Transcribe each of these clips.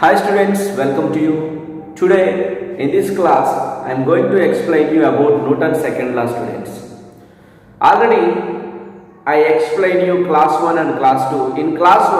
Hi students, welcome to you. Today in this class I am going to explain you about Newton's second law students. Already I explained you class 1 and class 2. In class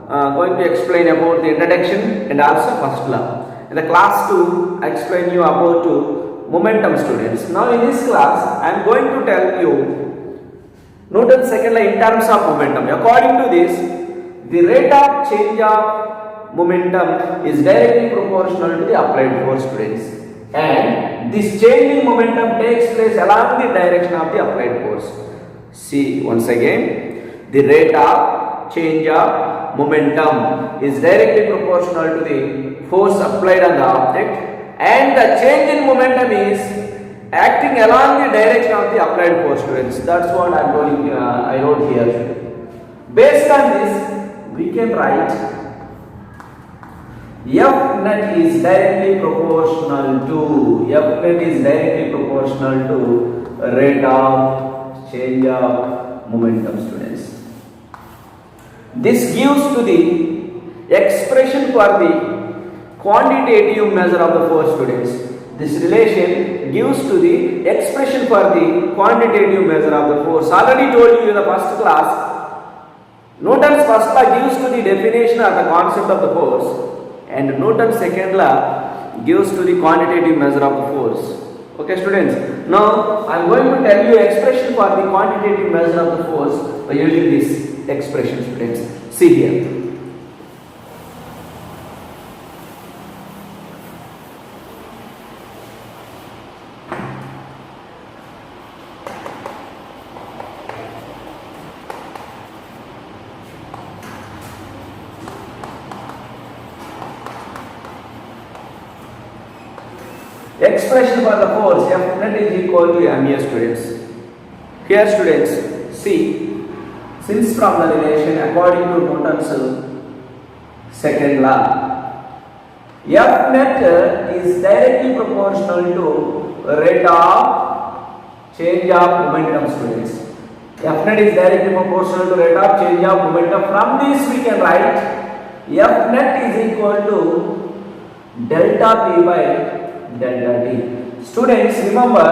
1 going to explain about the introduction and also first law. In the class 2 I explain you about momentum students. Now in this class I am going to tell you Newton's second law in terms of momentum. According to this, the rate of change of momentum is directly proportional to the applied force, students, and this changing momentum takes place along the direction of the applied force. See once again, the rate of change of momentum is directly proportional to the force applied on the object, and the change in momentum is acting along the direction of the applied force, students. That's what I wrote here. Based on this, we can write F net is directly proportional to rate of change of momentum, students. This gives to the expression for the quantitative measure of the force, students. This relation gives to the expression for the quantitative measure of the force. Already told you in the first class, Newton's first law gives to the definition of the concept of the force, and Newton's second law gives to the quantitative measure of the force. Okay, students. Now I am going to tell you expression for the quantitative measure of the force by using this expression, students. See here. Expression for the force F net is equal to ma, students. Here, students, see, since from the relation according to Newton's second law, F net is directly proportional to rate of change of momentum, students. F net is directly proportional to rate of change of momentum. From this we can write F net is equal to delta P by delta T. Students, remember,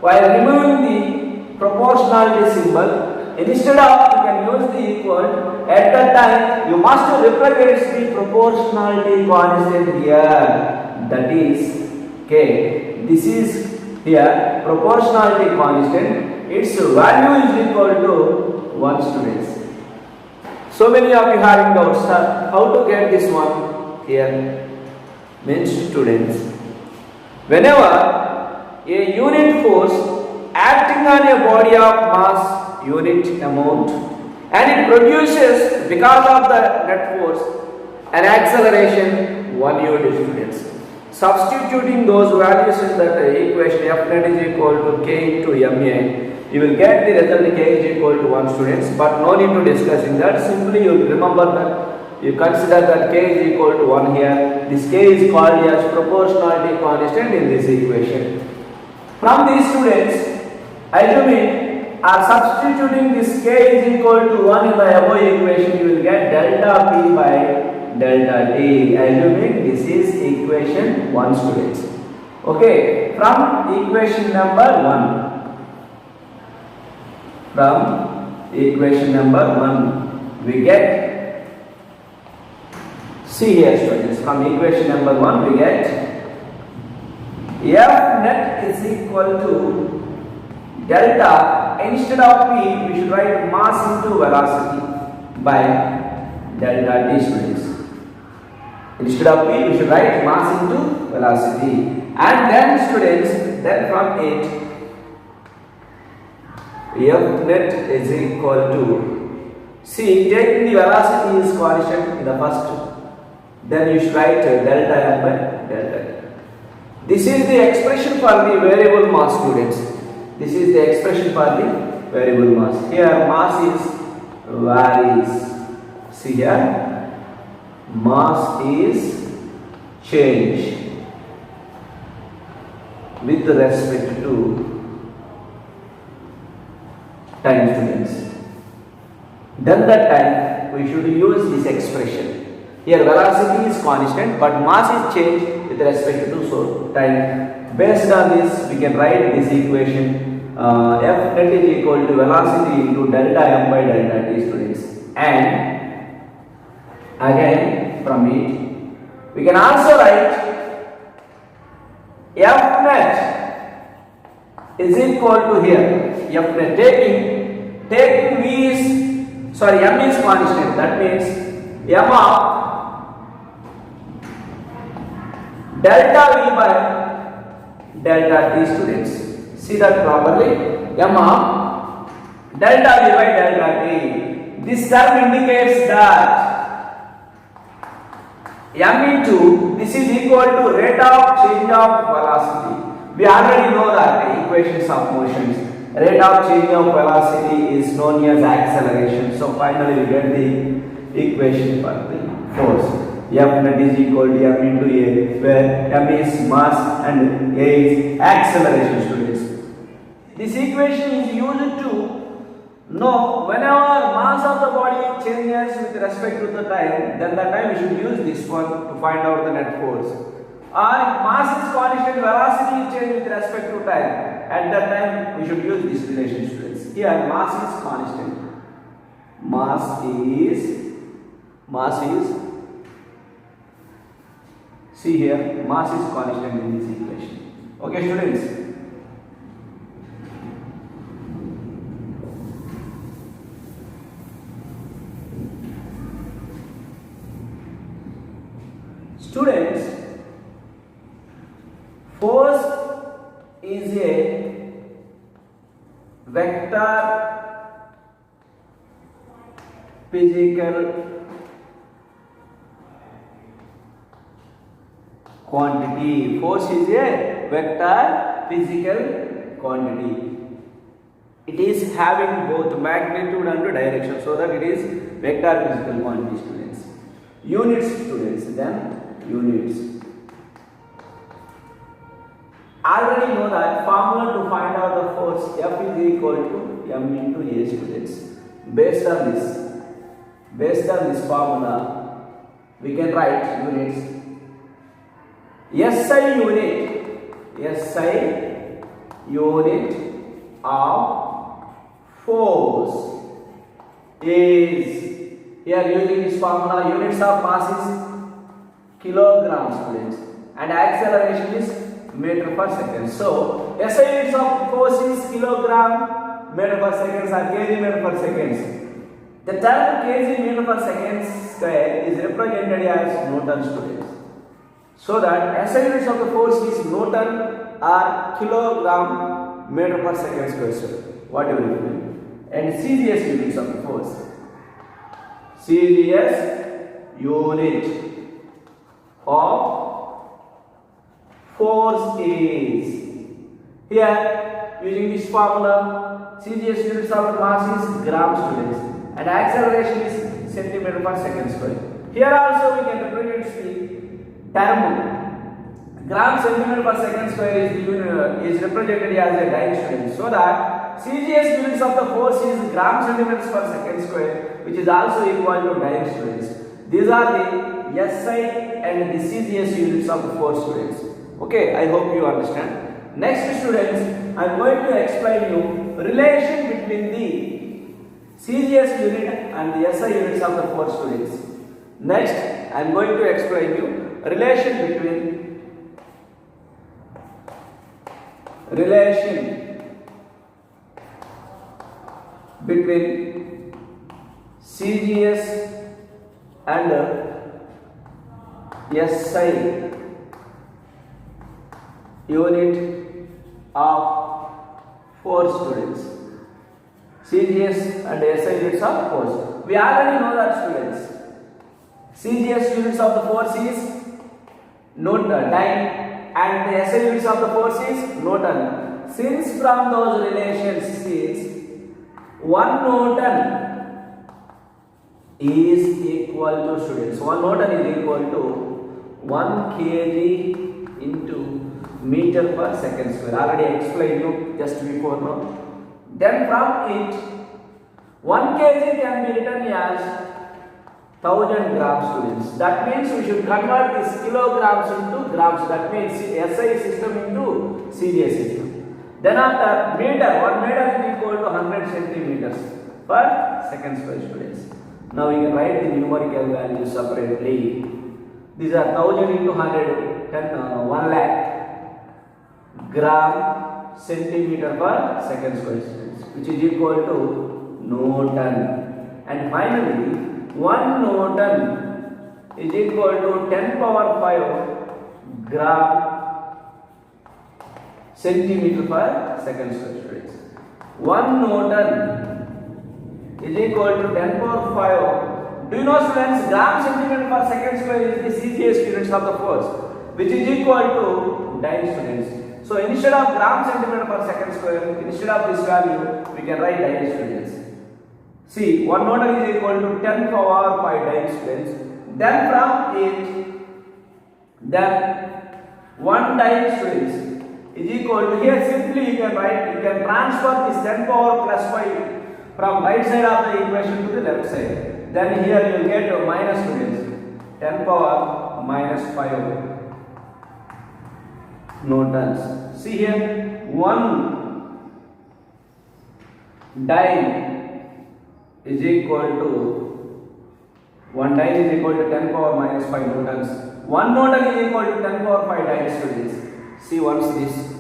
while removing the proportionality symbol, instead of you can use the equal, at that time you must represent the proportionality constant here, that is K. This is here proportionality constant, its value is equal to 1, students. So many of you having doubts, how to get this one here. Means, students, whenever a unit force acting on a body of mass unit amount and it produces because of the net force an acceleration 1 unit, students. Substituting those values in that equation F net is equal to K into ma, you will get the result K is equal to 1, students, but no need to discuss in that. Simply you remember that. You consider that K is equal to 1 here. This K is called as proportionality constant in this equation. From these, students, assuming or substituting this K is equal to 1 in the above equation, you will get delta P by delta T. Assuming this is equation 1, students. Okay, from equation number 1, we get, see here, students, from equation number 1 we get F net is equal to delta, instead of P we should write mass into velocity by delta T, students. Instead of P we should write mass into velocity, and then, students, then from it F net is equal to, see, taking the velocity is constant in the first, then you should write delta M by delta T. This is the expression for the variable mass, students. This is the expression for the variable mass. Here mass is varies. See here, mass is change with respect to time, students. Then that time we should use this expression. Here velocity is constant but mass is changed with respect to time. Based on this we can write this equation F net is equal to velocity into delta m by delta t, students. And again from it we can also write F net is equal to here F net taking V is m is constant, that means m of delta V by delta t, students. See that properly, m of delta V by delta t. This term indicates that m into this is equal to rate of change of velocity. We already know that equations of motions. Rate of change of velocity is known as acceleration. So finally we get the equation for the force. F net is equal to m into a, where m is mass and a is acceleration, students. This equation is used to know whenever mass of the body changes with respect to the time, then that time we should use this one to find out the net force. Or if mass is constant, velocity is changed with respect to time, at that time we should use this relation, students. Here mass is constant. See here, mass is constant in this equation. Okay, students. Students, force is a vector physical quantity. Force is a vector physical quantity. It is having both magnitude and direction, so that it is vector physical quantity, students. Units, students, then units. Already know that formula to find out the force F is equal to m into a, students. Based on this formula, we can write units. SI unit of force is, here using this formula, units of mass is kilograms, students, and acceleration is meter per second. So SI units of force is kilogram meter per seconds or kg meter per seconds. The term kg meter per second square is represented as Newton, students. So that SI units of the force is Newton or kilogram meter per second square. Whatever you do. And CGS units of the force. CGS unit of force is, here using this formula, CGS units of mass is gram, students, and acceleration is centimeter per second square. Here also we can represent the term gram centimeter per second square is represented as a dyne, students, so that CGS units of the force is gram centimeters per second square, which is also equal to dyne, students. These are the SI and the CGS units of the force, students. Okay, I hope you understand. Next, students, I am going to explain you relation between the CGS unit and the SI units of the force, students. Next, I am going to explain you relation between CGS and SI unit of force, students. CGS and SI units of force. We already know that, students. CGS units of the force is dyne and the SI units of the force is Newton. Since from those relations is 1 Newton is equal to, students, 1 Newton is equal to 1 kg into meter per second square. Already explained you just before now. Then from it 1 kg can be written as 1000 grams students. That means we should convert this kilograms into grams. That means SI system into CDI system. Then after meter, 1 meter is equal to 100 centimeters per second square students. Now we can write the numerical values separately. These are 1000 into 100, 1 lakh gram centimeter per second square students, which is equal to Newton. And finally, 1 Newton is equal to 10 power 5 gram centimeter per second square students. 1 Newton is equal to 10 power 5. Do you know students, gram centimeter per second square is the CGS students of the force, which is equal to dyne students. So instead of gram centimeter per second square, instead of this value, we can write dyne students. See, 1 Newton is equal to 10 power 5 dyne students. Then from it, then 1 dyne students is equal to, here simply you can write, you can transfer this 10 power plus 5 from right side of the equation to the left side. Then here you will get minus students, 10 power minus 5 newtons. See here, 1 dyne is equal to 1 dyne is equal to 10 power minus 5 newtons. 1 newton is equal to 10 power 5 dyne students. See once this.